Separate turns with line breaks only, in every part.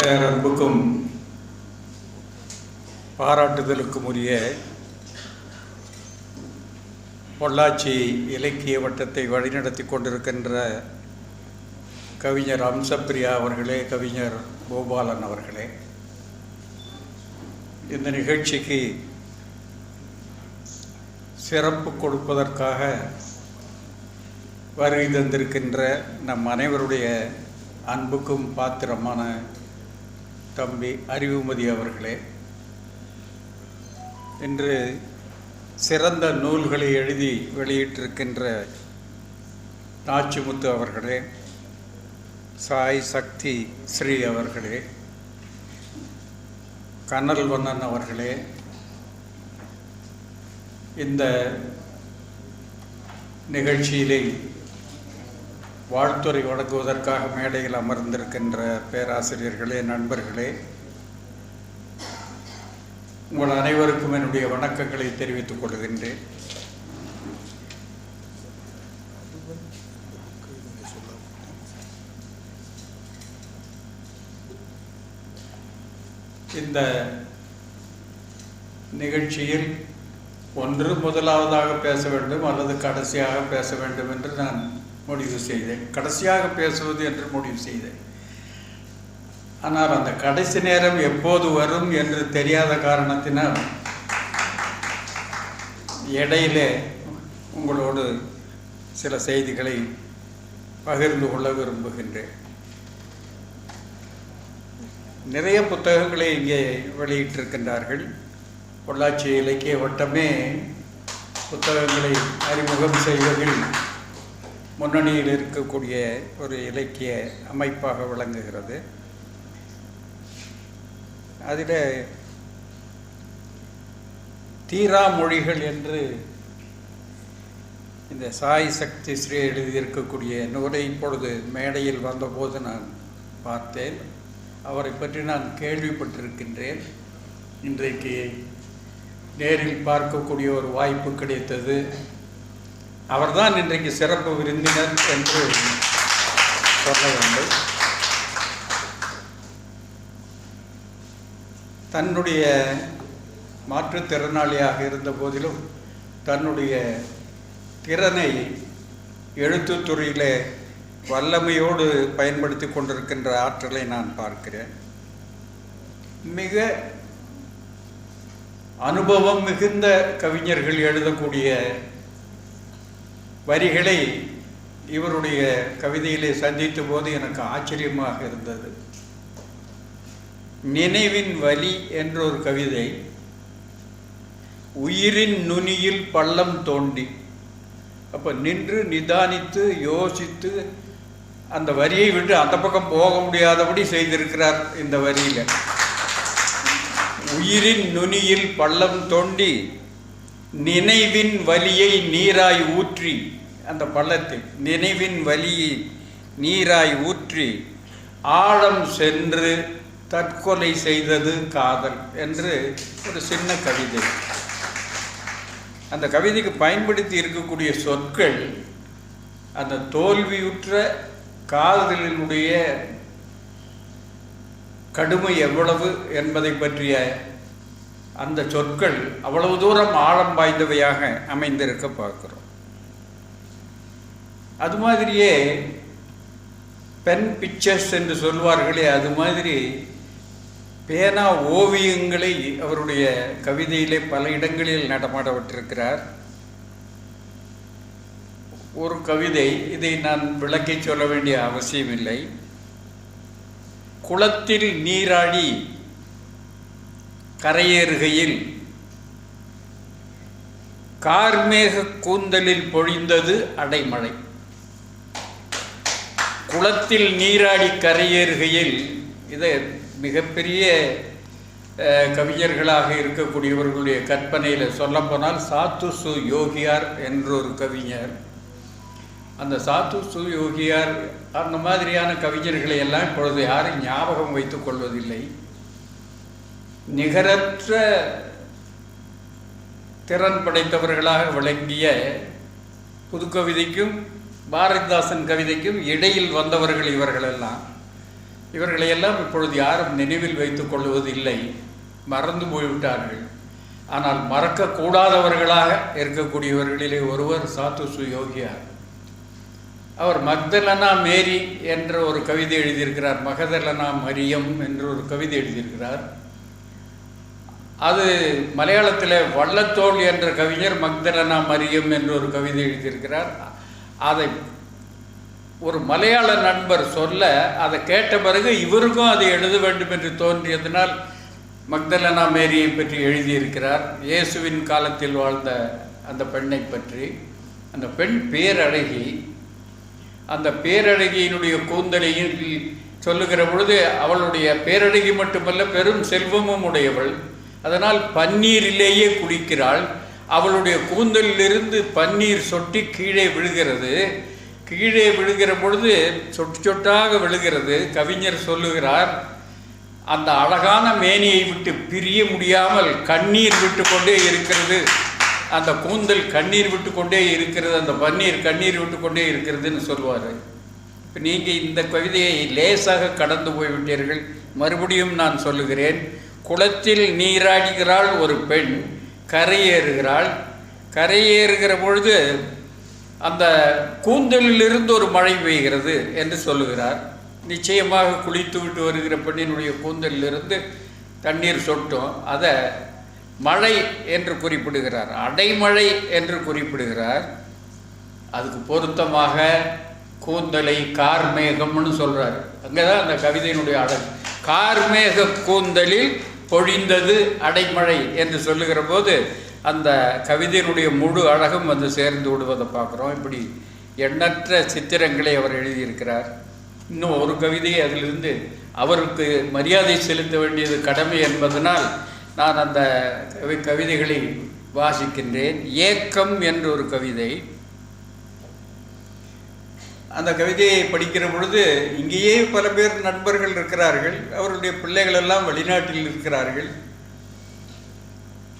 பேரன்புக்கும் பாராட்டுதலுக்கும் உரிய பொள்ளாச்சி இலக்கிய வட்டத்தை வழிநடத்தி கொண்டிருக்கின்ற கவிஞர் அம்சப்பிரியா அவர்களே, கவிஞர் கோபாலன் அவர்களே, இந்த நிகழ்ச்சிக்கு சிறப்பு கொடுப்பதற்காக வருகை தந்திருக்கின்ற நம் அனைவருடைய அன்புக்கும் பாத்திரமான தம்பி அறிவுமதி அவர்களே, இன்று சிறந்த நூல்களை எழுதி வெளியிட்டிருக்கின்ற நாச்சிமுத்து அவர்களே, சாய் சக்தி ஸ்ரீ அவர்களே, கனல் வண்ணன் அவர்களே, இந்த நிகழ்ச்சியிலே வாழ்த்துறை வழங்குவதற்காக மேடையில் அமர்ந்திருக்கின்ற பேராசிரியர்களே, நண்பர்களே, உங்கள் அனைவருக்கும் என்னுடைய வணக்கங்களை தெரிவித்துக் கொள்கின்றேன். இந்த நிகழ்ச்சியில் ஒன்று முதலாவதாக பேச வேண்டும் அல்லது கடைசியாக பேச வேண்டும் என்று நான் முடிவு செய்தேன். கடைசியாக பேசுவது என்று முடிவு செய்தேன். ஆனால் அந்த கடைசி நேரம் எப்போது வரும் என்று தெரியாத காரணத்தினால் இடையிலே உங்களோடு சில செய்திகளை பகிர்ந்து கொள்ள விரும்புகின்றேன். நிறைய புத்தகங்களை இங்கே வெளியிட்டிருக்கின்றார்கள். பொள்ளாச்சி இலக்கிய வட்டமே புத்தகங்களை அறிமுகம் செய்வதில் முன்னணியில் இருக்கக்கூடிய ஒரு இலக்கிய அமைப்பாக விளங்குகிறது. அதில் தீரா மொழிகள் என்று இந்த சாய் சக்தி ஸ்ரீ எழுதியிருக்கக்கூடிய நூலை இப்பொழுது மேடையில் வந்தபோது நான் பார்த்தேன். அவரை பற்றி நான் கேள்விப்பட்டிருக்கின்றேன். இன்றைக்கு நேரில் பார்க்கக்கூடிய ஒரு வாய்ப்பு கிடைத்தது. அவர்தான் இன்றைக்கு சிறப்பு விருந்தினர் என்று சொல்ல வேண்டும். தன்னுடைய மாற்றுத்திறனாளியாக இருந்த போதிலும் தன்னுடைய திறனை எழுத்துத்துறையில் வல்லமையோடு பயன்படுத்தி கொண்டிருக்கின்ற ஆற்றலை நான் பார்க்கிறேன். மிக அனுபவம் மிகுந்த கவிஞர்கள் எழுதக்கூடிய வரிகளை இவருடைய கவிதையிலே சந்தித்த போது எனக்கு ஆச்சரியமாக இருந்தது. நினைவின் வலி என்ற ஒரு கவிதை, உயிரின் நுனியில் பள்ளம் தோண்டி, அப்போ நின்று நிதானித்து யோசித்து அந்த வரியை விட்டு அந்த பக்கம் போக முடியாதபடி செய்திருக்கிறார். இந்த வரியில் உயிரின் நுனியில் பள்ளம் தோண்டி நினைவின் வலியை நீராய் ஊற்றி, அந்த பள்ளத்தில் நினைவின் வலியை நீராய் ஊற்றி ஆழம் சென்று தற்கொலை செய்தது காதல் என்று ஒரு சின்ன கவிதை. அந்த கவிதைக்கு பயன்படுத்தி இருக்கக்கூடிய சொற்கள் அந்த தோல்வியுற்ற காதலினுடைய கடுமை எவ்வளவு என்பதை பற்றிய அந்த சொற்கள் அவ்வளவு தூரம் ஆழம் வாய்ந்தவையாக அமைந்திருக்க பார்க்கிறோம். அது மாதிரியே பென் பிக்சர்ஸ் என்று சொல்வார்களே, அது மாதிரி பேனா ஓவியங்களை அவருடைய கவிதையிலே பல இடங்களில் நடமாட விட்டிருக்கிறார். ஒரு கவிதை, இதை நான் விளக்கி சொல்ல வேண்டிய அவசியமில்லை. குளத்தில் நீராடி கரையேறுகையில் கார்மேக கூந்தலில் பொழிந்தது அடைமழை. குளத்தில் நீராடி கரையேறுகையில், இதை மிகப்பெரிய கவிஞர்களாக இருக்கக்கூடியவர்களுடைய கற்பனையில் சொல்லப்போனால் சாத்து சு யோகியார் என்ற ஒரு கவிஞர். அந்த சாத்து சு யோகியார் அந்த மாதிரியான கவிஞர்களை எல்லாம் இப்பொழுது யாரும் ஞாபகம் வைத்துக் கொள்வதில்லை. நிகரற்ற திறன் படைத்தவர்களாக விளங்கிய புதுக்கவிதைக்கும் பாரதிதாசன் கவிதைக்கும் இடையில் வந்தவர்கள் இவர்களெல்லாம். இவர்களையெல்லாம் இப்பொழுது யாரும் நினைவில் வைத்துக் கொள்வதில்லை, மறந்து போய்விட்டார்கள். ஆனால் மறக்கக்கூடாதவர்களாக இருக்கக்கூடியவர்களிலே ஒருவர் சாத்துசு யோகியார். அவர் மக்தலனா மேரி என்ற ஒரு கவிதை எழுதியிருக்கிறார், மகதலனா மரியம் என்று ஒரு கவிதை எழுதியிருக்கிறார். அது மலையாளத்தில் வள்ளத்தோள் என்ற கவிஞர் மக்தலனா மரியம் என்று ஒரு கவிதை எழுதியிருக்கிறார். அதை ஒரு மலையாள நண்பர் சொல்ல அதை கேட்ட பிறகு இவருக்கும் அதை எழுத வேண்டும் என்று தோன்றியதனால் மக்தலனா மேரியை பற்றி எழுதியிருக்கிறார். இயேசுவின் காலத்தில் வாழ்ந்த அந்த பெண்ணை பற்றி. அந்த பெண் பேரழகி. அந்த பேரழகியினுடைய கூந்தலையும் சொல்லுகிற பொழுது அவளுடைய பேரழகி மட்டுமல்ல, பெரும் செல்வமும் உடையவள். அதனால் பன்னீரிலேயே குளிக்கிறாள். அவளுடைய கூந்தலிலிருந்து பன்னீர் சொட்டி கீழே விழுகிறது. கீழே விழுகிற பொழுது சொட்டு சொட்டாக விழுகிறது. கவிஞர் சொல்லுகிறார், அந்த அழகான மேனியை விட்டு பிரிய முடியாமல் கண்ணீர் விட்டு கொண்டே இருக்கிறது. அந்த கூந்தல் கண்ணீர் விட்டு கொண்டே இருக்கிறது, அந்த பன்னீர் கண்ணீர் விட்டு கொண்டே இருக்கிறதுன்னு சொல்லுவார். இப்போ நீங்கள் இந்த கவிதையை லேசாக கடந்து போய்விட்டீர்கள். மறுபடியும் நான் சொல்லுகிறேன். குளத்தில் நீராடுகிறாள் ஒரு பெண், கரையேறுகிறாள். கரையேறுகிற பொழுது அந்த கூந்தலிலிருந்து ஒரு மழை பெய்கிறது என்று சொல்லுகிறார். நிச்சயமாக குளித்து விட்டு வருகிற பெண்ணினுடைய கூந்தலிலிருந்து தண்ணீர் சொட்டும். அதை மழை என்று குறிப்பிடுகிறார், அடைமழை என்று குறிப்பிடுகிறார். அதுக்கு பொருத்தமாக கூந்தலை கார்மேகம்னு சொல்கிறார். அங்கே தான் அந்த கவிதையினுடைய அழகு. கார்மேக கூந்தலில் பொழிந்தது அடைமழை என்று சொல்லுகிற போது அந்த கவிதையினுடைய முழு அழகும் வந்து சேர்ந்து விடுவதை பார்க்குறோம். இப்படி எண்ணற்ற சித்திரங்களை அவர் எழுதியிருக்கிறார். இன்னும் ஒரு கவிதையை அதிலிருந்து அவருக்கு மரியாதை செலுத்த வேண்டியது கடமை என்பதனால் நான் அந்த கவிதைகளை வாசிக்கின்றேன். ஏக்கம் என்ற ஒரு கவிதை. அந்த கவிதையை படிக்கிற பொழுது இங்கேயே பல பேர் நண்பர்கள் இருக்கிறார்கள். அவருடைய பிள்ளைகள் எல்லாம் வெளிநாட்டில் இருக்கிறார்கள்.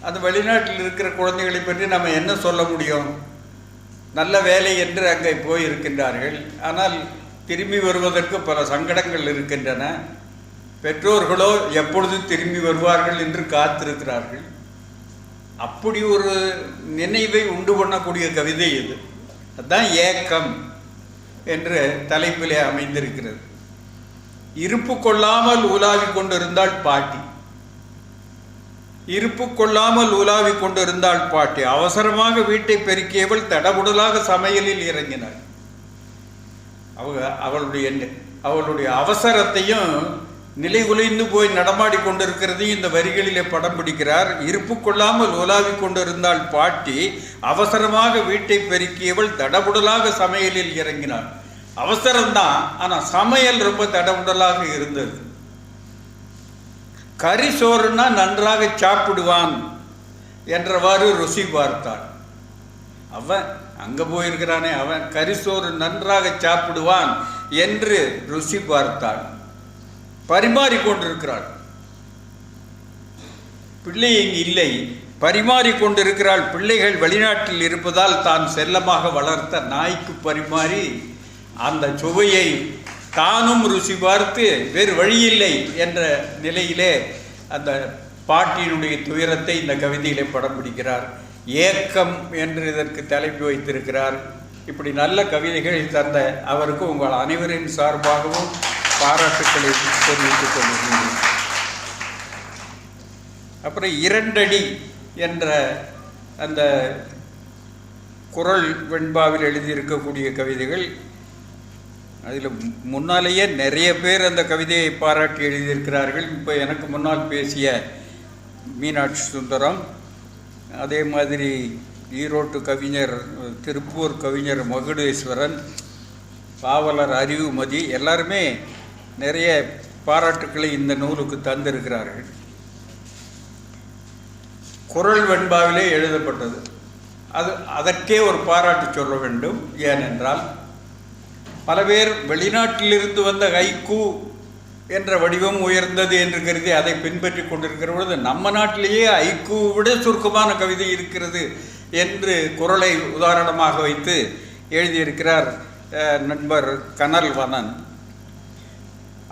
அந்த வெளிநாட்டில் இருக்கிற குழந்தைகளை பற்றி நம்ம என்ன சொல்ல முடியும்? நல்ல வேலை என்று அங்கே போய் இருக்கின்றார்கள். ஆனால் திரும்பி வருவதற்கு பல சங்கடங்கள் இருக்கின்றன. பெற்றோர்களோ எப்பொழுது திரும்பி வருவார்கள் என்று காத்திருக்கிறார்கள். அப்படி ஒரு நினைவை உண்டு பண்ணக்கூடிய கவிதை இது. அதுதான் ஏக்கம் என்று தலைப்பிலே அமைந்திருக்கிறது. இருப்பு கொள்ளாமல் உலாவி கொண்டிருந்தாள் பாட்டி. இருப்பு கொள்ளாமல் உலாவி கொண்டிருந்தாள் பாட்டி. அவசரமாக வீட்டை பெருக்கியவள் தடபுடலாக சமையலில் இறங்கினாள். அவளுடைய அவசரத்தையும் நிலை குலைந்து போய் நடமாடி கொண்டிருக்கிறதையும் இந்த வரிகளிலே படம் பிடிக்கிறார். இருப்பு கொள்ளாமல் உலாவி கொண்டிருந்தாள் பாட்டி. அவசரமாக வீட்டை பெருக்கியவள் தடபுடலாக சமையலில் இறங்கினாள். அவசரம்தான், ஆனால் சமையல் ரொம்ப தடபுடலாக இருந்தது. கறி சோறுன்னா நன்றாக சாப்பிடுவான் என்றவாறு ருசி பார்த்தாள். அவன் அங்கே போயிருக்கிறானே, அவன் கரிசோறு நன்றாக சாப்பிடுவான் என்று ருசி பார்த்தாள். பரிமாறிக்கொண்டிருக்கிறாள். பிள்ளை இங்கு இல்லை, பரிமாறிக்கொண்டிருக்கிறாள். பிள்ளைகள் வெளிநாட்டில் இருப்பதால் தான் செல்லமாக வளர்த்த நாய்க்கு பரிமாறி அந்த சுவையை தானும் ருசி பார்த்து வேறு வழியில்லை என்ற நிலையிலே அந்த பாட்டியினுடைய துயரத்தை இந்த கவிதையிலே படம் பிடிக்கிறார். ஏக்கம் என்று இதற்கு தலைப்பு வைத்திருக்கிறார். இப்படி நல்ல கவிதைகளை தந்த அவருக்கு உங்கள் அனைவரின் சார்பாகவும் பாராட்டுக்களை தெரிவித்துக் கொள்கிறேன். அப்புறம் இரண்டடி என்ற அந்த குறள் வெண்பாவில் எழுதியிருக்கக்கூடிய கவிதைகள். அதில் முன்னாலேயே நிறைய பேர் அந்த கவிதையை பாராட்டி எழுதியிருக்கிறார்கள். இப்போ எனக்கு முன்னால் பேசிய மீனாட்சி சுந்தரம், அதே மாதிரி ஈரோட்டு கவிஞர், திருப்பூர் கவிஞர் மகுடேஸ்வரன், பாவலர் அறிவுமதி எல்லாருமே நிறைய பாராட்டுக்களை இந்த நூலுக்கு தந்திருக்கிறார்கள். குறள் வெண்பாவிலே எழுதப்பட்டது. அதற்கே ஒரு பாராட்டு சொல்ல வேண்டும். ஏனென்றால் பல பேர் வெளிநாட்டிலிருந்து வந்த ஹைக்கூ என்ற வடிவம் உயர்ந்தது என்று கருதி அதை பின்பற்றி கொண்டிருக்கிற பொழுது நம்ம நாட்டிலேயே ஹைக்கூ விட சுருக்கமான கவிதை இருக்கிறது என்று குறளை உதாரணமாக வைத்து எழுதியிருக்கிறார் நண்பர் கனல்வனன்.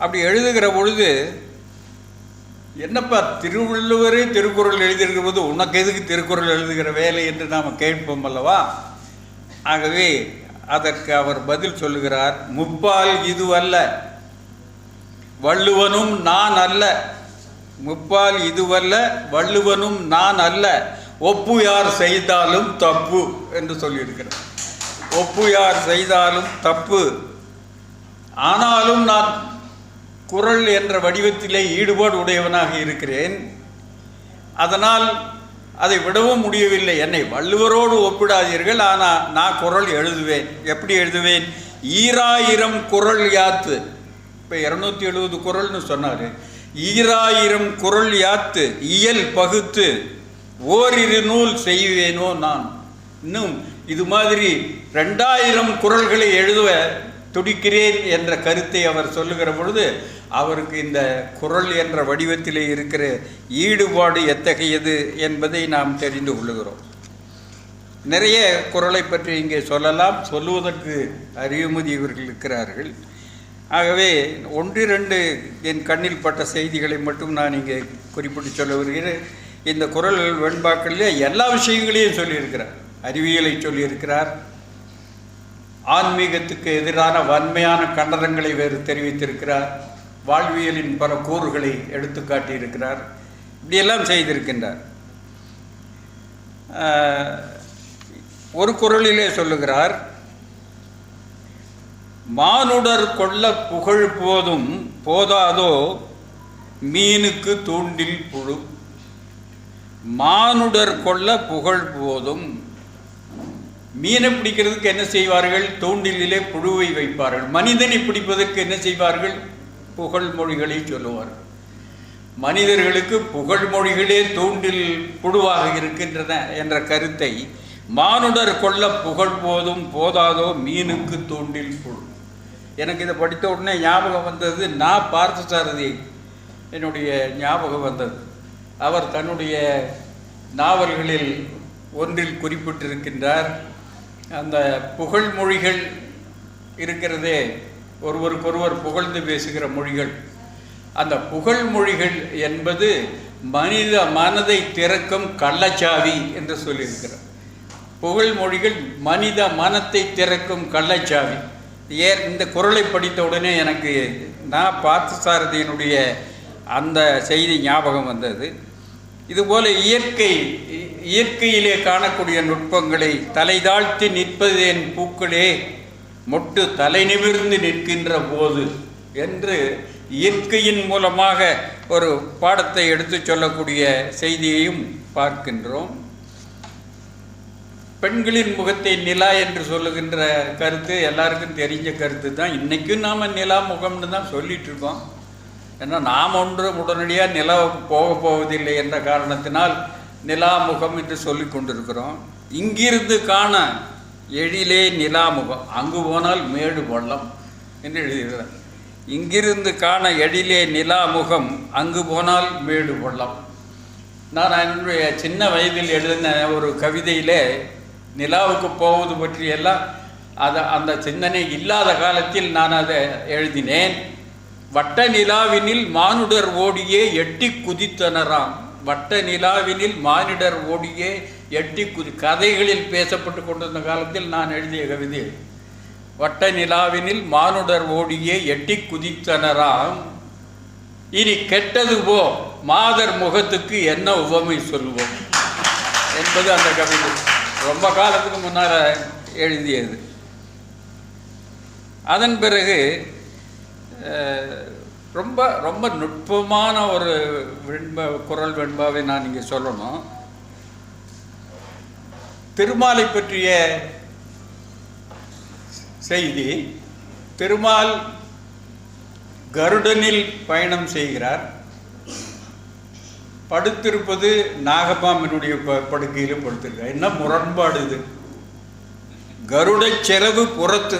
அப்படி எழுதுகிற பொழுது, என்னப்பா திருவள்ளுவரே திருக்குறள் எழுதியிருக்கிற போது உனக்கு எதுக்கு திருக்குறள் எழுதுகிற வேலை என்று நாம் கேட்போம் அல்லவா? ஆகவே அதற்கு அவர் பதில் சொல்லுகிறார், முப்பால் இதுவல்ல வள்ளுவனும் நான் அல்ல, முப்பால் இதுவல்ல வள்ளுவனும் நான் அல்ல, ஒப்பு யார் செய்தாலும் தப்பு என்று சொல்லியிருக்கிறார். ஒப்பு யார் செய்தாலும் தப்பு, ஆனாலும் நான் குறள் என்ற வடிவத்திலே ஈடுபாடு உடையவனாக இருக்கிறேன். அதனால் அதை விடவும் முடியவில்லை. என்னை வள்ளுவரோடு ஒப்பிடாதீர்கள், ஆனால் நான் குறள் எழுதுவேன். எப்படி எழுதுவேன்? 2000 குறள் யாத்து. இப்போ 270 குறள்னு சொன்னார். 2000 குறள் யாத்து இயல் பகுத்து ஓரிரு நூல் செய்வேனோ நான். இன்னும் இது மாதிரி 2000 குறள்களை எழுதுவ துடிக்கிறேன் என்ற கருத்தை அவர் சொல்லுகிற பொழுது அவருக்கு இந்த குறள் என்ற வடிவத்திலே இருக்கிற ஈடுபாடு எத்தகையது என்பதை நாம் தெரிந்து கொள்ளுகிறோம். நிறைய குறளை பற்றி இங்கே சொல்லலாம், சொல்லுவதற்கு அறிவுமதி இவர்கள் இருக்கிறார்கள். ஆகவே 1-2 என் கண்ணில் பட்ட செய்திகளை மட்டும் நான் இங்கே குறிப்பிட்டு சொல்ல வருகிறேன். இந்த குறள் வெண்பாக்களிலே எல்லா விஷயங்களையும் சொல்லியிருக்கிறார். அறிவியலை சொல்லியிருக்கிறார், ஆன்மீகத்துக்கு எதிரான வன்மையான கண்டனங்களை வேறு தெரிவித்திருக்கிறார், வாழ்வியலின் பல கூறுகளை எடுத்து காட்டியிருக்கிறார். இப்படியெல்லாம் செய்திருக்கின்றார். ஒரு குறளிலே சொல்லுகிறார், மானுடர் கொள்ள புகழ் போதும் போதாதோ மீனுக்கு தூண்டில் புழு. மானுடர் கொள்ள புகழ் போதும். மீனை பிடிக்கிறதுக்கு என்ன செய்வார்கள்? தூண்டிலே புழுவை வைப்பார்கள். மனிதனை பிடிப்பதற்கு என்ன செய்வார்கள்? புகழ்மொழிகளை சொல்லுவார்கள். மனிதர்களுக்கு புகழ்மொழிகளே தூண்டில் புழுவாக இருக்கின்றன என்ற கருத்தை மானுடர் கொள்ள புகழ் போதும் போதாதோ மீனுக்கு தூண்டில் புழு. எனக்கு இதை படித்த உடனே ஞாபகம் வந்தது, நான் பார்த்தசாரதி என்னுடைய ஞாபகம் வந்தது. அவர் தன்னுடைய நாவல்களில் ஒன்றில் குறிப்பிட்டிருக்கின்றார், அந்த புகழ்மொழிகள் இருக்கிறதே, ஒருவருக்கொருவர் புகழ்ந்து பேசுகிற மொழிகள், அந்த புகழ்மொழிகள் என்பது மனித மனதை திறக்கும் கள்ளச்சாவி என்று சொல்லியிருக்கிறார். புகழ்மொழிகள் மனித மனத்தை திறக்கும் கள்ளச்சாவி. இந்த குறளை படித்த உடனே எனக்கு நான் பார்த்தசாரதியினுடைய அந்த செய்தி ஞாபகம் வந்தது. இதுபோல இயற்கையிலே காணக்கூடிய நுட்பங்களை தலை தாழ்த்தி நிற்பதேன் பூக்களே மொட்டு தலை நிமிர்ந்து நிற்கின்ற போது என்று இயற்கையின் மூலமாக ஒரு பாடத்தை எடுத்து சொல்லக்கூடிய செய்தியையும் பார்க்கின்றோம். பெண்களின் முகத்தை நிலா என்று சொல்லுகின்ற கருத்து எல்லாருக்கும் தெரிஞ்ச கருத்து தான். இன்றைக்கும் நாம் நிலா முகம்னு தான் சொல்லிட்டு இருக்கோம். ஏன்னா நாம் உடனடியாக நிலாவுக்கு போவதில்லை என்ற காரணத்தினால் நிலாமுகம் என்று சொல்லி கொண்டிருக்கிறோம். இங்கிருந்து காண எழிலே நிலாமுகம், அங்கு போனால் மேடு பள்ளம் என்று எழுதுகிறார். இங்கிருந்து காண எழிலே நிலாமுகம், அங்கு போனால் மேடு பள்ளம். நான் என்னுடைய சின்ன வயதில் எழுதின ஒரு கவிதையிலே நிலாவுக்கு போவது பற்றியெல்லாம் அந்த சிந்தனை இல்லாத காலத்தில் நான் அதை எழுதினேன். வட்ட நிலாவினில் மானுடர் ஓடியே எட்டி குதித்தனராம். வட்ட நிலாவினில் மானிடர் ஓடியே எட்டி கதைகளில் பேசப்பட்டு கொண்டிருந்த காலத்தில் நான் எழுதிய கவிதை. வட்ட நிலாவினில் மானுடர் ஓடியே எட்டி குதித்தனராம், இனி கெட்டது போ மாதர் முகத்துக்கு என்ன உவமை சொல்லுவோம் என்பது அந்த கவிதை. ரொம்ப காலத்துக்கு முன்னால் எழுதியது. அதன் பிறகு ரொம்ப ரொம்ப நுட்பமான ஒரு குறள் வெண்பாவை நான் இங்கே சொல்லணும். திருமாலை பற்றிய செய்தி. திருமால் கருடனில் பயணம் செய்கிறார். படுத்திருப்பது நாகப்பாம்பினுடைய படுக்கையில் படுத்திருக்கார். என்ன முரண்பாடு இது! கருட செலவு புறத்து,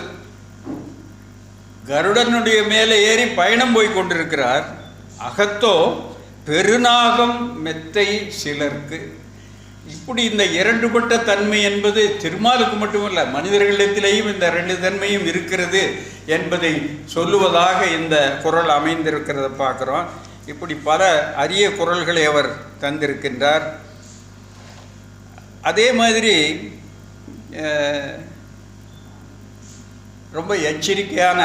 கருடனுடைய மேலே ஏறி பயணம் போய் கொண்டிருக்கிறார். அகத்தோ பெருநாகம் மெத்தை சிலர்க்கு. இப்படி இந்த இரண்டுபட்ட தன்மை என்பது திருமாலுக்கு மட்டுமல்ல, மனிதர்களிடத்திலேயும் இந்த ரெண்டு தன்மையும் இருக்கிறது என்பதை சொல்லுவதாக இந்த குறள் அமைந்திருக்கிறத பார்க்குறோம். இப்படி பல அரிய குறள்களை அவர் தந்திருக்கின்றார். அதே மாதிரி ரொம்ப எச்சரிக்கையான,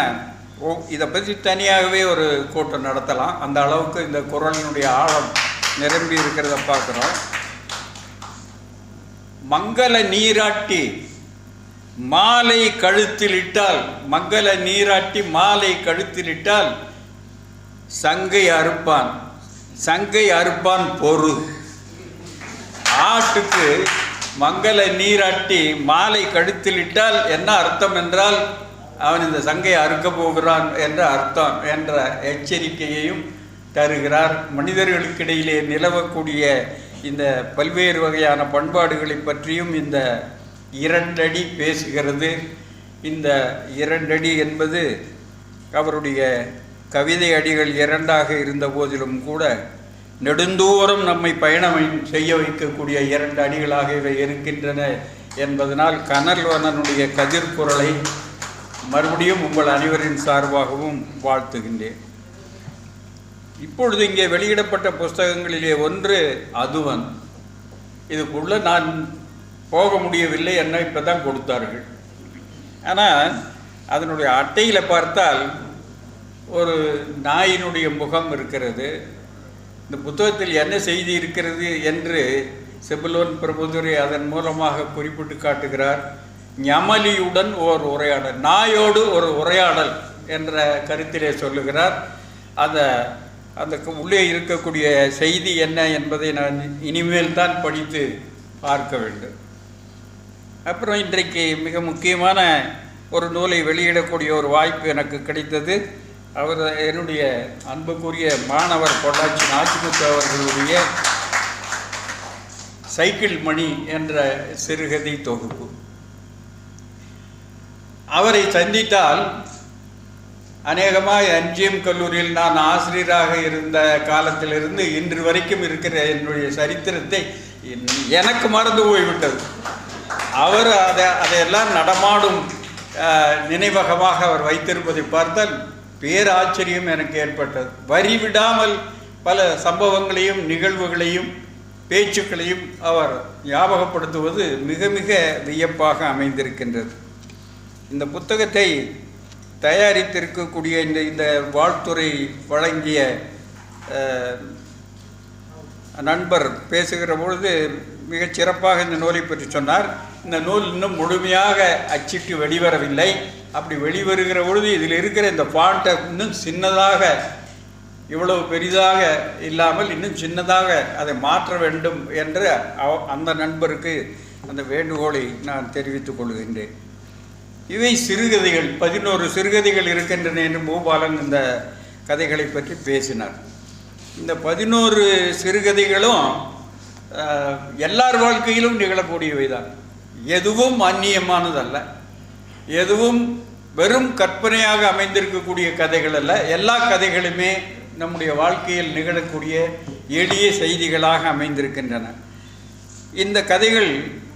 இதை பற்றி தனியாகவே ஒரு கூட்டம் நடத்தலாம், அந்த அளவுக்கு இந்த குறளினுடைய ஆழம் நிரம்பி இருக்கிறத பார்க்குறோம். மங்கள நீராட்டி மாலை கழுத்திலிட்டால், மங்கள நீராட்டி மாலை கழுத்திலிட்டால் சங்கை அறுப்பான், சங்கை அறுப்பான் பொறு. ஆட்டுக்கு மங்கள நீராட்டி மாலை கழுத்திலிட்டால் என்ன அர்த்தம் என்றால், அவன் இந்த சங்கை அறுக்க போகிறான் என்ற அர்த்தம் என்ற எச்சரிக்கையையும் தருகிறார். மனிதர்களுக்கிடையிலே நிலவக்கூடிய இந்த பல்வேறு வகையான பண்பாடுகளை பற்றியும் இந்த இரண்டடி பேசுகிறது. இந்த இரண்டடி என்பது அவருடைய கவிதை அடிகள் இரண்டாக இருந்த போதிலும் கூட நெடுந்தூரம் நம்மை பயணம் செய்ய வைக்கக்கூடிய இரண்டு அடிகளாக இவை இருக்கின்றன என்பதனால் கனல்வனனுடைய கதிர்குறளை மறுபடியும் உங்கள் அனைவரின் சார்பாகவும் வாழ்த்துகின்றேன். இப்பொழுது இங்கே வெளியிடப்பட்ட புஸ்தகங்களிலே ஒன்று அதுவன். இதுக்குள்ளே நான் போக முடியவில்லை, என்ன இப்போ தான் கொடுத்தார்கள். ஆனால் அதனுடைய அட்டையில் பார்த்தால் ஒரு நாயினுடைய முகம் இருக்கிறது. இந்த புத்தகத்தில் என்ன செய்தி இருக்கிறது என்று செபுலோன் பிரபுதுரை அதன் மூலமாக குறிப்பிட்டு காட்டுகிறார். ஞமலியுடன் ஓர் உரையாடல், நாயோடு ஒரு உரையாடல் என்ற கருத்திலே சொல்லுகிறார். அந்த உள்ளே இருக்கக்கூடிய செய்தி என்ன என்பதை நான் இனிமேல் தான் படித்து பார்க்க வேண்டும். அப்புறம் இன்றைக்கு மிக முக்கியமான ஒரு நூலை வெளியிடக்கூடிய ஒரு வாய்ப்பு எனக்கு கிடைத்தது. அவர் என்னுடைய அன்புக்குரிய மாணவர் பொள்ளாச்சி நாச்சிமுத்து அவர்களுடைய சைக்கிள் மணி என்ற சிறுகதை தொகுப்பு. அவரை சந்தித்தால் அநேகமாக எம்ஜிஎம் கல்லூரியில் நான் ஆசிரியராக இருந்த காலத்திலிருந்து இன்று வரைக்கும் இருக்கிற என்னுடைய சரித்திரத்தை எனக்கு மறந்து போய்விட்டது. அவர் அதையெல்லாம் நடமாடும் நினைவகமாக அவர் வைத்திருப்பதை பார்த்தால் பேராச்சரியம் எனக்கு ஏற்பட்டது. வரிவிடாமல் பல சம்பவங்களையும் நிகழ்வுகளையும் பேச்சுக்களையும் அவர் ஞாபகப்படுத்துவது மிக மிக வியப்பாக அமைந்திருக்கின்றது. இந்த புத்தகத்தை தயாரித்திருக்கக்கூடிய இந்த வாழ்த்துறை வழங்கிய நண்பர் பேசுகிற பொழுது மிகச் சிறப்பாக இந்த நூலை பற்றி சொன்னார். இந்த நூல் இன்னும் முழுமையாக அச்சிட்டு வெளிவரவில்லை. அப்படி வெளிவருகிற பொழுது இதில் இருக்கிற இந்த பாட்டை இன்னும் சின்னதாக, இவ்வளவு பெரிதாக இல்லாமல் இன்னும் சின்னதாக அதை மாற்ற வேண்டும் என்று அந்த நண்பருக்கு அந்த வேண்டுகோளை நான் தெரிவித்துக் கொள்கின்றேன். இவை சிறுகதைகள், 11 சிறுகதைகள் இருக்கின்றன என்று பூபாலன் இந்த கதைகளை பற்றி பேசினார். இந்த 11 சிறுகதைகளும் எல்லார் வாழ்க்கையிலும் நிகழக்கூடியவை தான். எதுவும் அந்நியமானதல்ல, எதுவும் வெறும் கற்பனையாக அமைந்திருக்கக்கூடிய கதைகள் அல்ல. எல்லா கதைகளுமே நம்முடைய வாழ்க்கையில் நிகழக்கூடிய எளிய செய்திகளாக அமைந்திருக்கின்றன. இந்த கதைகள்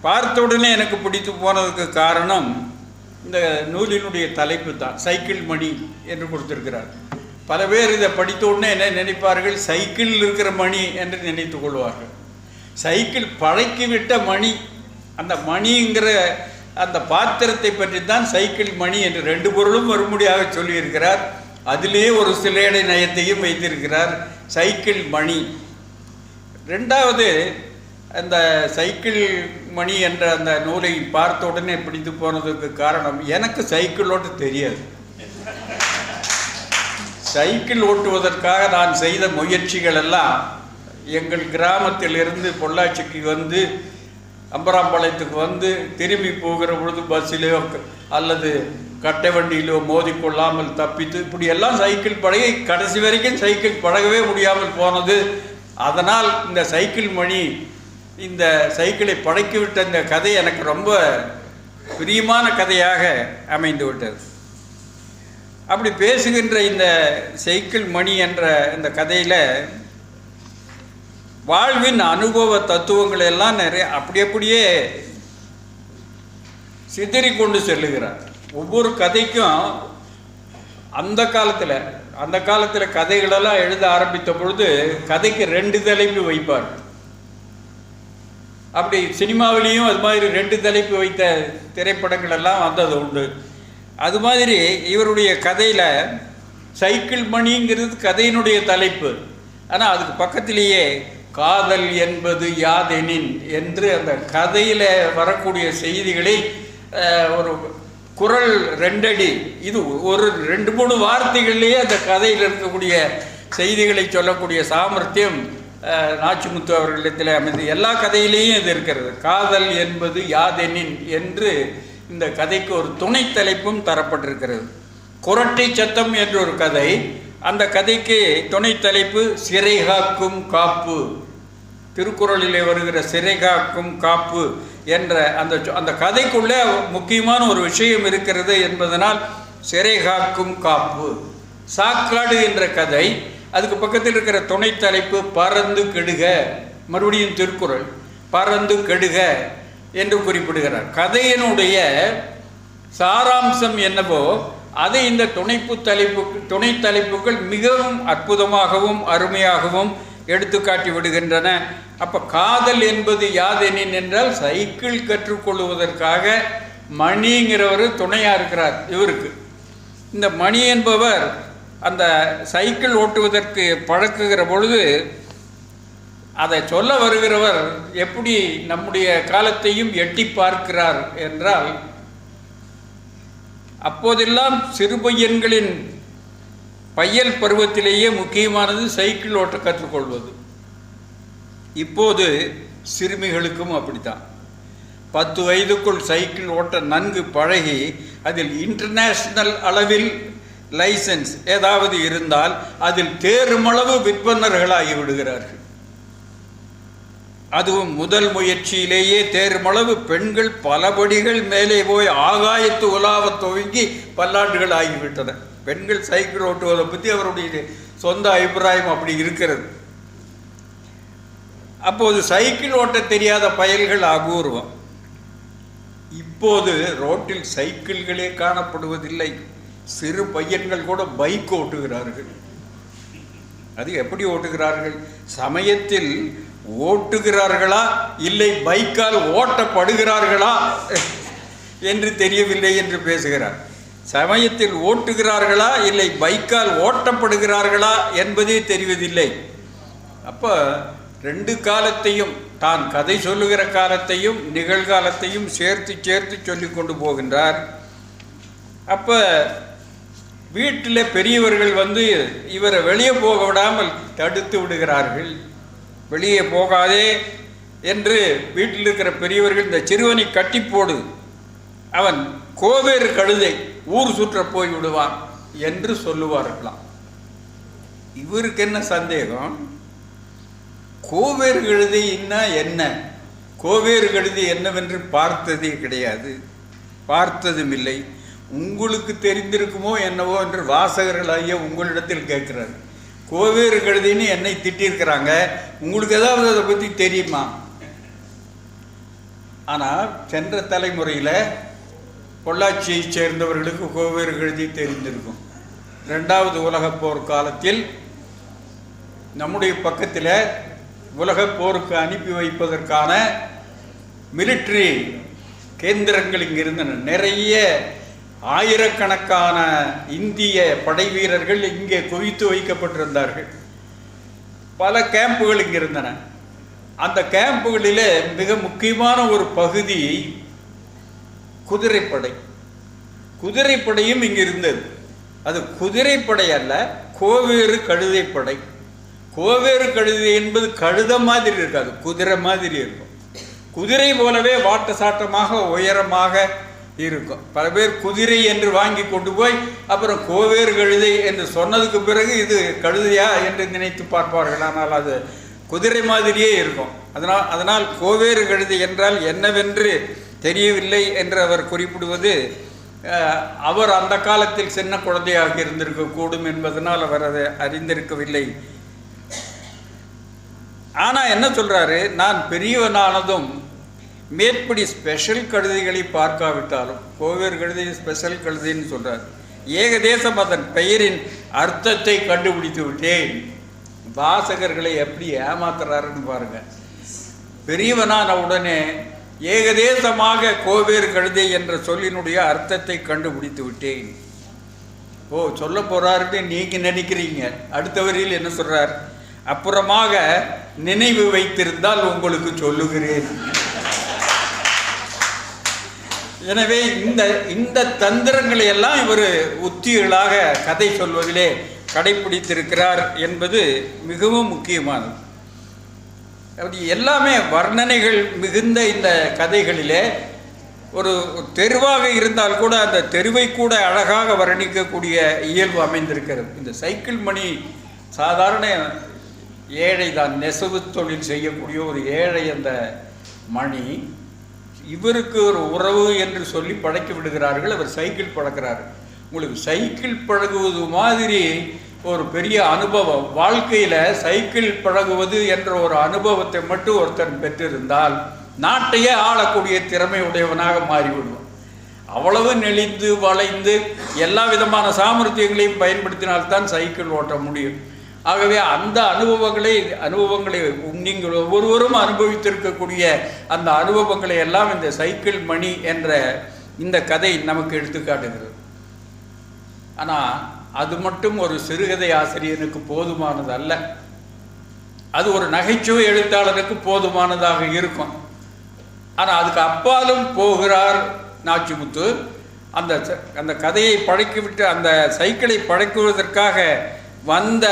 பார்த்தவுடனே எனக்கு பிடித்து போனதுக்கு காரணம் இந்த நூலினுடைய தலைப்பு தான். சைக்கிள் மணி என்று கொடுத்திருக்கிறார். பல பேர் இதை படித்த உடனே என்ன நினைப்பார்கள், சைக்கிளில் இருக்கிற மணி என்று நினைத்து கொள்வார்கள். சைக்கிள் பழக்கிவிட்ட மணி, அந்த மணிங்கிற அந்த பாத்திரத்தை பற்றி தான் சைக்கிள் மணி என்று 2 பொருளும் வரும்படியாக சொல்லியிருக்கிறார். அதிலே ஒரு சிலேடை நயத்தையும் வைத்திருக்கிறார், சைக்கிள் மணி. ரெண்டாவது, அந்த சைக்கிள் மணி என்ற அந்த நூலை பார்த்த உடனே பிடித்து போனதுக்கு காரணம், எனக்கு சைக்கிள் ஓட்ட தெரியாது. சைக்கிள் ஓட்டுவதற்காக நான் செய்த முயற்சிகள் எல்லாம் எங்கள் கிராமத்திலிருந்து பொள்ளாச்சிக்கு வந்து அம்பராம்பாளையத்துக்கு வந்து திரும்பி போகிற பொழுது பஸ்ஸிலோ அல்லது கட்டை வண்டியிலோ மோதிக்கொள்ளாமல் தப்பித்து இப்படியெல்லாம் சைக்கிள் பழகி கடைசி வரைக்கும் சைக்கிள் பழகவே முடியாமல் போனது. அதனால் இந்த சைக்கிள் மணி, இந்த சைக்கிளை பழக்கிவிட்ட இந்த கதை எனக்கு ரொம்ப பிரியமான கதையாக அமைந்து விட்டது. அப்படி பேசுகின்ற இந்த சைக்கிள் மணி என்ற இந்த கதையில் வாழ்வின் அனுபவ தத்துவங்களை எல்லாம் நிறைய அப்படியே சிதறி கொண்டு செல்லுகிறார். ஒவ்வொரு கதைக்கும் அந்த காலத்தில் கதைகளெல்லாம் எழுத ஆரம்பித்த பொழுது கதைக்கு 2 தலைப்பு வைப்பார். அப்படி சினிமாவிலையும் அது மாதிரி 2 தலைப்பு வைத்த திரைப்படங்கள் எல்லாம் வந்தது உண்டு. அது மாதிரி இவருடைய கதையில் சைக்கிள் மணிங்கிறது கதையினுடைய தலைப்பு. ஆனால் அதுக்கு பக்கத்திலேயே காதல் என்பது யாதெனின் என்று அந்த கதையில் வரக்கூடிய செய்திகளை ஒரு குரல் 2 அடி, இது ஒரு 2-3 வார்த்தைகள்லேயே அந்த கதையில் இருக்கக்கூடிய செய்திகளை சொல்லக்கூடிய சாமர்த்தியம் நாச்சிமுத்து அவர்களிடத்தில் அமைந்து எல்லா கதையிலேயும் இது இருக்கிறது. காதல் என்பது யாதெனின் என்று இந்த கதைக்கு ஒரு துணை தலைப்பும் தரப்பட்டிருக்கிறது. குரட்டை சத்தம் என்ற ஒரு கதை, அந்த கதைக்கு துணை தலைப்பு சிறை காக்கும் காப்பு. திருக்குறளிலே வருகிற சிறை காக்கும் காப்பு என்ற அந்த கதைக்குள்ளே முக்கியமான ஒரு விஷயம் இருக்கிறது என்பதனால் சிறை காக்கும் காப்பு. சாக்காடு என்ற கதை, அதுக்கு பக்கத்தில் இருக்கிற துணை தலைப்பு பறந்து கெடுக. மறுபடியும் திருக்குறள் பறந்து கெடுக என்று குறிப்பிடுகிறார். கதையினுடைய சாராம்சம் என்னவோ அதை இந்த துணை தலைப்புகள் மிகவும் அற்புதமாகவும் அருமையாகவும் எடுத்துக்காட்டி விடுகின்றன. அப்போ காதல் என்பது யாதெனின் என்றால் சைக்கிள் கற்றுக்கொள்வதற்காக மணிங்கிறவர் துணையாக இருக்கிறார் இவருக்கு. இந்த மணி என்பவர் அந்த சைக்கிள் ஓட்டுவதற்கு பழக்குகிற பொழுது அதை சொல்ல வருகிறவர் எப்படி நம்முடைய காலத்தையும் எட்டி பார்க்கிறார் என்றால், அப்போதெல்லாம் சிறு பையன்களின் பையல் பருவத்திலேயே முக்கியமானது சைக்கிள் ஓட்ட கற்றுக்கொள்வது. இப்போது சிறுமிகளுக்கும் அப்படித்தான். 10 வயதுக்குள் சைக்கிள் ஓட்ட நன்கு பழகி அதில் இன்டர்நேஷ்னல் அளவில் லைசன்ஸ் ஏதாவது இருந்தால் அதில் தேருமளவு விற்பனர்களாகி விடுகிறார்கள். அதுவும் முதல் முயற்சியிலேயே தேருமளவு பெண்கள் பல படிகள் மேலே போய் ஆகாயத்து உலாவ துவங்கி பல்லாண்டுகள் ஆகிவிட்டன. பெண்கள் சைக்கிள் ஓட்டுவதை பற்றி அவருடைய சொந்த அபிப்பிராயம் அப்படி இருக்கிறது. அப்போது சைக்கிள் ஓட்ட தெரியாத பயல்கள் அபூர்வம். இப்போது ரோட்டில் சைக்கிள்களே காணப்படுவதில்லை. சிறு பையன்கள் கூட பைக் ஓட்டுகிறார்கள். அது எப்படி ஓட்டுகிறார்கள்? சமயத்தில் ஓட்டுகிறார்களா இல்லை பைக்கால் ஓட்டப்படுகிறார்களா என்று தெரியவில்லை என்று பேசுகிறார். சமயத்தில் ஓட்டுகிறார்களா இல்லை பைக்கால் ஓட்டப்படுகிறார்களா என்பதே தெரிவதில்லை. அப்போ 2 காலத்தையும், தான் கதை சொல்லுகிற காலத்தையும் நிகழ்காலத்தையும் சேர்த்து சொல்லி கொண்டு போகின்றார். அப்போ வீட்டில் பெரியவர்கள் இவரை வெளியே போக விடாமல் தடுத்து விடுகிறார்கள். வெளியே போகாதே என்று வீட்டில் இருக்கிற பெரியவர்கள் இந்த சிறுவனை கட்டி போடு, அவன் கோவேறு கழுதை ஊர் சுற்ற போய் விடுவான் என்று சொல்லுவார்களாம். இவருக்கு என்ன சந்தேகம்? கோவேறு கழுதைன்னா என்ன? கோவேறு கழுதை என்னவென்று பார்த்ததே கிடையாது, பார்த்ததும் இல்லை. உங்களுக்கு தெரிந்திருக்குமோ என்னவோ என்று வாசகர்களாகிய உங்களிடத்தில் கேட்கிறார். கோவேறு கழுதைன்னு என்னை திட்டிருக்கிறாங்க, உங்களுக்கு ஏதாவது அதை பற்றி தெரியுமா? ஆனால் சென்ற தலைமுறையில் பொள்ளாச்சியை சேர்ந்தவர்களுக்கு கோவேறு கழுதை தெரிந்திருக்கும். 2வது உலகப் போர் காலத்தில் நம்முடைய பக்கத்தில் உலகப் போருக்கு அனுப்பி வைப்பதற்கான மிலிட்ரி கேந்திரங்கள் இங்கே இருந்தன. நிறைய ஆயிரக்கணக்கான இந்திய படை வீரர்கள் இங்கே குவித்து வைக்கப்பட்டிருந்தார்கள். பல கேம்புகள் இங்கே இருந்தன. அந்த கேம்புகளில் மிக முக்கியமான ஒரு பகுதி குதிரைப்படை. குதிரைப்படையும் இங்கே இருந்தது. அது குதிரைப்படை அல்ல, கோவேறு கழுதைப்படை. கோவேறு கழுதை என்பது கழுத மாதிரி இருக்காது, குதிரை மாதிரி இருக்கும். குதிரை போலவே வாட்ட சாட்டமாக உயரமாக இருக்கும். பல பேர் குதிரை என்று வாங்கி கொண்டு போய் அப்புறம் கோவேறு கழுதை என்று சொன்னதுக்கு பிறகு இது கழுதையா என்று நினைத்து பார்ப்பார்கள். ஆனால் அது குதிரை மாதிரியே இருக்கும். அதனால் கோவேறு கழுதை என்றால் என்னவென்று தெரியவில்லை என்று அவர் குறிப்பிடுவது, அவர் அந்த காலத்தில் சின்ன குழந்தையாக இருந்திருக்கக்கூடும் என்பதனால் அவர் அதை அறிந்திருக்கவில்லை. ஆனால் என்ன சொல்கிறாரு, நான் பெரியவனானதும் மேற்படி ஸ்பெஷல் கழுதைகளை பார்க்காவிட்டாலும், கோவேறு கழுதை ஸ்பெஷல் கழுதைன்னு சொல்கிறார், ஏகதேசம் அதன் பெயரின் அர்த்தத்தை கண்டுபிடித்து விட்டேன். வாசகர்களை எப்படி ஏமாத்துறாருன்னு பாருங்க. பெரியவனான உடனே ஏகதேசமாக கோவேறு கழுதை என்ற சொல்லினுடைய அர்த்தத்தை கண்டுபிடித்து விட்டேன். ஓ, சொல்ல போறாருன்னு நீங்க நினைக்கிறீங்க. அடுத்த வரியில் என்ன சொல்றார், அப்புறமாக நினைவு வைத்திருந்தால் உங்களுக்கு சொல்லுகிறேன். எனவே இந்த தந்திரங்களை எல்லாம் இவர் உத்திகளாக கதை சொல்வதிலே கடைபிடித்திருக்கிறார் என்பது மிகவும் முக்கியமானது. அப்படி எல்லாமே வர்ணனைகள் மிகுந்த இந்த கதைகளிலே ஒரு தெருவாக இருந்தால் கூட அந்த தெருவை கூட அழகாக வர்ணிக்கக்கூடிய இயல்பு அமைந்திருக்கிறது. இந்த சைக்கிள் மணி சாதாரண ஏழை தான், நெசவு தொழில் செய்யக்கூடிய ஒரு ஏழை. அந்த மணி இவருக்கு ஒரு உறவு என்று சொல்லி பழக்கி விடுகிறார்கள். அவர் சைக்கிள் பழக்கிறார். உங்களுக்கு சைக்கிள் பழகுவது மாதிரி ஒரு பெரிய அனுபவம் வாழ்க்கையில், சைக்கிள் பழகுவது என்ற ஒரு அனுபவத்தை மட்டும் ஒருத்தன் பெற்றிருந்தால் நாட்டையே ஆளக்கூடிய திறமை உடையவனாக மாறிவிடுவான். அவ்வளவு நெளிந்து வளைந்து எல்லா விதமான சாமர்த்தியங்களையும் பயன்படுத்தினால்தான் சைக்கிள் ஓட்ட முடியும். ஆகவே அந்த அனுபவங்களை நீங்கள் ஒவ்வொருவரும் அனுபவித்திருக்கக்கூடிய அந்த அனுபவங்களை எல்லாம் இந்த சைக்கிள் மணி என்ற இந்த கதை நமக்கு எடுத்துக்காட்டுகிறது. ஆனால் அது மட்டும் ஒரு சிறுகதை ஆசிரியனுக்கு போதுமானது அல்ல. அது ஒரு நகைச்சுவை எழுத்தாளருக்கு போதுமானதாக இருக்கும். ஆனால் அதுக்கு அப்பாலும் போகிறார் நாச்சிமுத்து. அந்த கதையை பழக்கிவிட்டு, அந்த சைக்கிளை பழக்குவதற்காக வந்த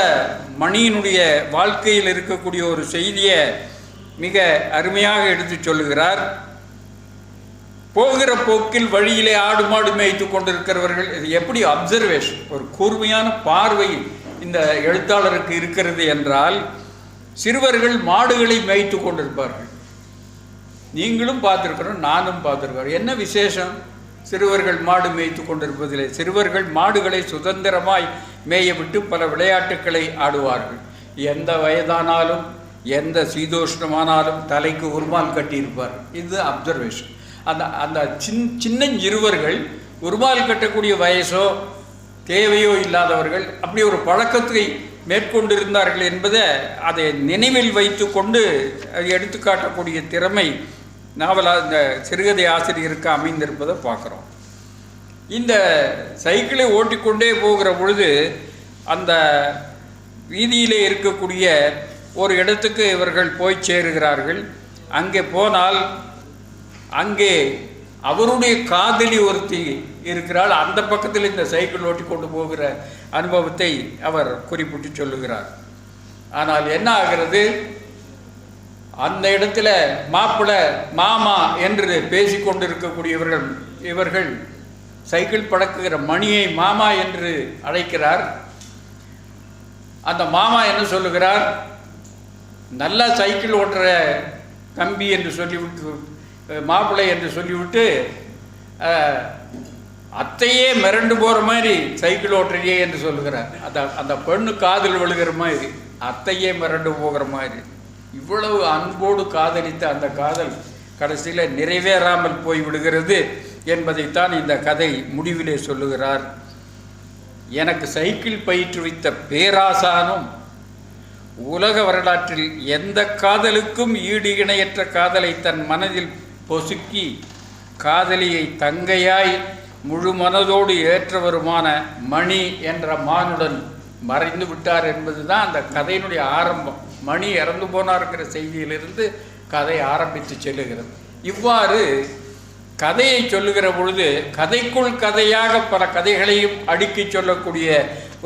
மணியினுடைய வாழ்க்கையில் இருக்கக்கூடிய ஒரு செய்தியை மிக அருமையாக எடுத்து சொல்லுகிறார். போகிற போக்கில் வழியிலே ஆடு மாடு மேய்த்து கொண்டிருக்கிறவர்கள், இது எப்படி அப்சர்வேஷன், ஒரு கூர்மையான பார்வை இந்த எழுத்தாளருக்கு இருக்கிறது என்றால், சிறுவர்கள் மாடுகளை மேய்த்து கொண்டிருப்பார்கள். நீங்களும் பார்த்துருக்கிறோம், நானும் பார்த்துருக்கிறோம். என்ன விசேஷம் சிறுவர்கள் மாடு மேய்த்து கொண்டிருப்பதில்லை? சிறுவர்கள் மாடுகளை சுதந்திரமாய் மேய விட்டு பல விளையாட்டுக்களை ஆடுவார்கள். எந்த வயதானாலும் எந்த சீதோஷ்ணமானாலும் தலைக்கு உருமால் கட்டியிருப்பார். இது அப்சர்வேஷன். அந்த சின்னஞ்சிறுவர்கள் உருமால் கட்டக்கூடிய வயசோ தேவையோ இல்லாதவர்கள் அப்படி ஒரு பழக்கத்தை மேற்கொண்டிருந்தார்கள் என்பதை அதை நினைவில் வைத்து கொண்டு எடுத்துக்காட்டக்கூடிய திறமை இந்த சிறுகதை ஆசிரியருக்கு அமைந்திருப்பதை பார்க்குறோம். இந்த சைக்கிளை ஓட்டிக்கொண்டே போகிற பொழுது அந்த வீதியிலே இருக்கக்கூடிய ஒரு இடத்துக்கு இவர்கள் போய் சேருகிறார்கள். அங்கே போனால் அங்கே அவருடைய காதலி ஒருத்தி இருக்கிறாள். அந்த பக்கத்தில் இந்த சைக்கிள் ஓட்டி கொண்டு போகிற அனுபவத்தை அவர் குறிப்பிட்டு சொல்லுகிறார். ஆனால் என்ன ஆகிறது, அந்த இடத்துல மாப்பிள்ளை மாமா என்று பேசிக்கொண்டிருக்கக்கூடியவர்கள் இவர்கள் சைக்கிள் பழக்குகிற மணியை மாமா என்று அழைக்கிறார். அந்த மாமா என்ன சொல்லுகிறார், நல்லா சைக்கிள் ஓட்டுற தம்பி என்று சொல்லிவிட்டு, மாப்பிள்ளை என்று சொல்லிவிட்டு, அத்தையே மிரண்டு போகிற மாதிரி சைக்கிள் ஓட்டுறையே என்று சொல்லுகிறார். அந்த பெண்ணு காதல் விழுகிற மாதிரி, அத்தையே மிரண்டு போகிற மாதிரி. இவ்வளவு அன்போடு காதலித்த அந்த காதல் கடைசியில் நிறைவேறாமல் போய் விடுகிறது என்பதைத்தான் இந்த கதை முடிவிலே சொல்லுகிறார். எனக்கு சைக்கிள் பயிற்றுவித்த பேராசானும் உலக வரலாற்றில் எந்த காதலுக்கும் ஈடு இணையற்ற காதலை தன் மனதில் பொசுக்கி காதலியை தங்கையாய் முழு மனதோடு ஏற்றவருமான மணி என்ற மானுடன் மறைந்து விட்டார் என்பதுதான் அந்த கதையினுடைய ஆரம்பம். மணி இறந்து போனார்ங்கிற செய்தியிலிருந்து கதை ஆரம்பித்து செல்லுகிறது. இவ்வாறு கதையை சொல்லுகிற பொழுது கதைக்குள் கதையாக பல கதைகளையும் அடுக்கி சொல்லக்கூடிய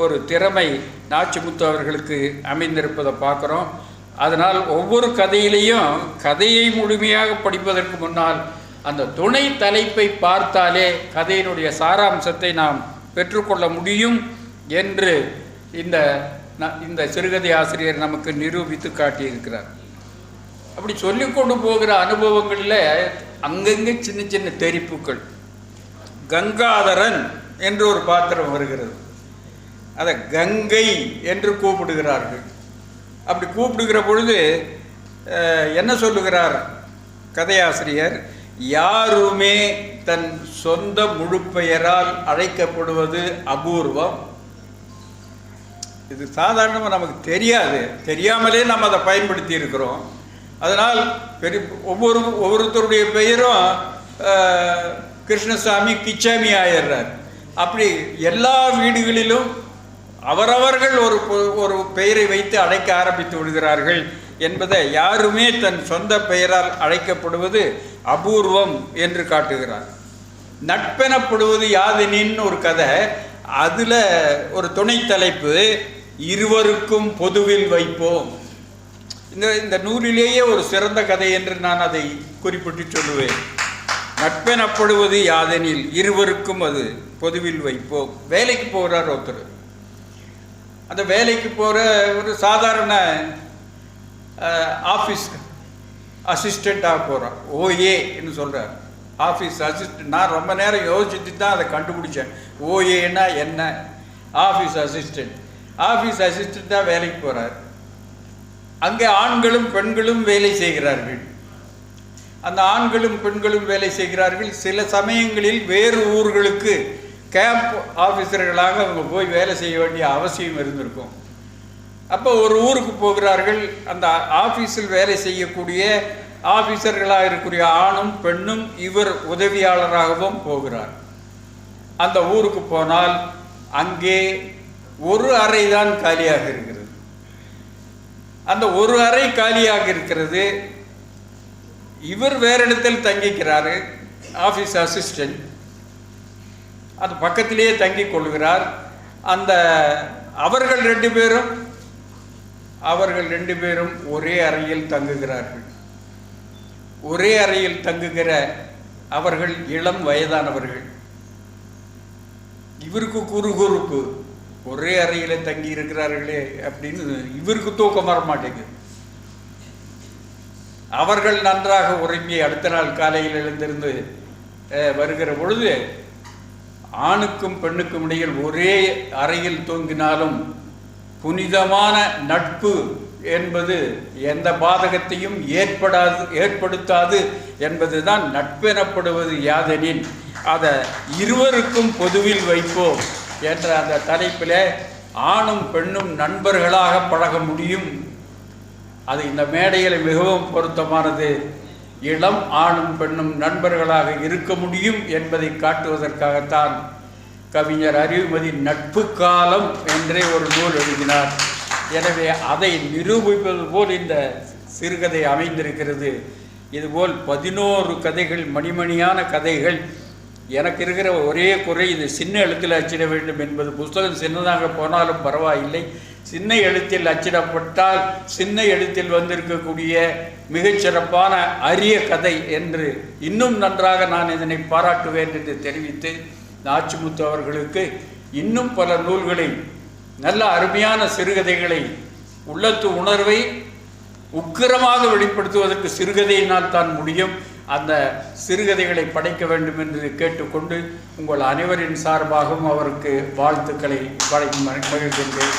ஒரு திறமை நாச்சிமுத்து அவர்களுக்கு அமைந்திருப்பதை பார்க்குறோம். அதனால் ஒவ்வொரு கதையிலையும் கதையை முழுமையாக படிப்பதற்கு முன்னால் அந்த துணை தலைப்பை பார்த்தாலே கதையினுடைய சாராம்சத்தை நாம் பெற்றுக்கொள்ள முடியும் என்று இந்த சிறுகதை ஆசிரியர் நமக்கு நிரூபித்து காட்டியிருக்கிறார். அப்படி சொல்லிக்கொண்டு போகிற அனுபவங்களில் அங்கங்கே சின்ன சின்ன தெரிப்புகள். கங்காதரன் என்று ஒரு பாத்திரம் வருகிறது. அதை கங்கை என்று கூப்பிடுகிறார்கள். அப்படி கூப்பிடுகிற பொழுது என்ன சொல்லுகிறார் கதையாசிரியர்? யாருமே தன் சொந்த முழு பெயரால் அழைக்கப்படுவது அபூர்வம். இது சாதாரணமாக நமக்கு தெரியாது, தெரியாமலே நம்ம அதை பயன்படுத்தி இருக்கிறோம். அதனால் ஒவ்வொருத்தருடைய பெயரும் கிருஷ்ணசாமி கிச்சாமி ஆயிடுறார். அப்படி எல்லா வீடுகளிலும் அவரவர்கள் ஒரு பெயரை வைத்து அழைக்க ஆரம்பித்து விடுகிறார்கள் என்பதை யாருமே தன் சொந்த பெயரால் அழைக்கப்படுவது அபூர்வம் என்று காட்டுகிறார். நட்பெனப்படுவது யாதெனின் ஒரு கதை, அதில் ஒரு துணை தலைப்பு இருவருக்கும் பொதுவில் வைப்போம். இந்த நூலிலேயே ஒரு சிறந்த கதை என்று நான் அதை குறிப்பிட்டு சொல்லுவேன். நட்பெனப்படுவது யாதெனில் இருவருக்கும் அது பொதுவில் வைப்போம். வேலைக்கு போகிறார் ஒருத்தர். அந்த வேலைக்கு போகிற ஒரு சாதாரண ஆஃபீஸ் அசிஸ்டண்ட்டாக போகிறான். ஓஏன்னு சொல்கிறார், ஆஃபீஸ் அசிஸ்டன்ட். நான் ரொம்ப நேரம் யோசிச்சுட்டு தான் அதை கண்டுபிடிச்சேன். ஓஏன்னா என்ன? Office assistant. ஆஃபீஸ் அசிஸ்டண்ட்டாக வேலைக்கு போகிறார். அங்கே ஆண்களும் பெண்களும் வேலை செய்கிறார்கள். அந்த ஆண்களும் பெண்களும் வேலை செய்கிறார்கள். சில சமயங்களில் வேறு ஊர்களுக்கு கேம்ப் ஆஃபீஸர்களாக அவங்க போய் வேலை செய்ய வேண்டிய அவசியம் இருந்திருக்கும். அப்போ ஒரு ஊருக்கு போகிறார்கள். அந்த ஆஃபீஸில் வேலை செய்யக்கூடிய ஆஃபீஸர்களாக இருக்கக்கூடிய ஆணும் பெண்ணும் இவர் உதவியாளராகவும் போகிறார். அந்த ஊருக்கு போனால் அங்கே ஒரு அறை தான் காலியாக இருக்கிறது. அந்த ஒரு அறை காலியாக இருக்கிறது. இவர் வேறு இடத்தில் தங்கிக்கிறாரு, ஆஃபீஸ் அசிஸ்டன்ட். அது பக்கத்திலேயே தங்கி கொள்கிறார். அவர்கள் ரெண்டு பேரும் ஒரே அறையில் தங்குகிறார்கள். ஒரே அறையில் தங்குகிற அவர்கள் இளம் வயதானவர்கள். இவருக்கு குறுகுறுப்பு, ஒரே அறையில் தங்கி இருக்கிறார்களே அப்படின்னு இவருக்கு தூக்கம் வர மாட்டேங்குது. அவர்கள் நன்றாக உறங்கி அடுத்த நாள் காலையில் எழுந்திருந்து வருகிற பொழுது ஆணுக்கும் பெண்ணுக்கும் இடையில் ஒரே அறையில் தூங்கினாலும் புனிதமான நட்பு என்பது எந்த பாதகத்தையும் ஏற்படுத்தாது என்பதுதான் நட்பெனப்படுவது யாதெனின் அதை இருவருக்கும் பொதுவில் வைப்போம் என்ற அந்த தலைப்பில் ஆணும் பெண்ணும் நண்பர்களாக பழக முடியும். அது இந்த மேடையில் மிகவும் பொருத்தமானது. இளம் ஆணும் பெண்ணும் நண்பர்களாக இருக்க முடியும் என்பதை காட்டுவதற்காகத்தான் கவிஞர் அறிவுமதி நட்பு காலம் என்றே ஒரு நூல் எழுதினார். எனவே அதை நிரூபிப்பது போல் இந்த சிறுகதை அமைந்திருக்கிறது. இதுபோல் 11 கதைகள், மணிமணியான கதைகள். எனக்கு இருக்கிற ஒரே குறை, இது சின்ன எழுத்தில் அச்சிட வேண்டும் என்பது. புஸ்தகம் சின்னதாக போனாலும் பரவாயில்லை, சின்ன எழுத்தில் அச்சிடப்பட்டால் சின்ன எழுத்தில் வந்திருக்கக்கூடிய மிகச்சிறப்பான அரிய கதை என்று இன்னும் நன்றாக நான் இதனை பாராட்டுவேன் என்று தெரிவித்து, நாச்சிமுத்து அவர்களுக்கு இன்னும் பல நூல்களை, நல்ல அருமையான சிறுகதைகளை, உள்ளத்து உணர்வை உக்கிரமாக வெளிப்படுத்துவதற்கு சிறுகதையினால் தான் முடியும். அந்த சிறுகதைகளை படைக்க வேண்டும் என்று கேட்டுக்கொண்டு உங்கள் அனைவரின் சார்பாகவும் அவருக்கு வாழ்த்துக்களை வழங்கி மகிழ்கின்றேன்.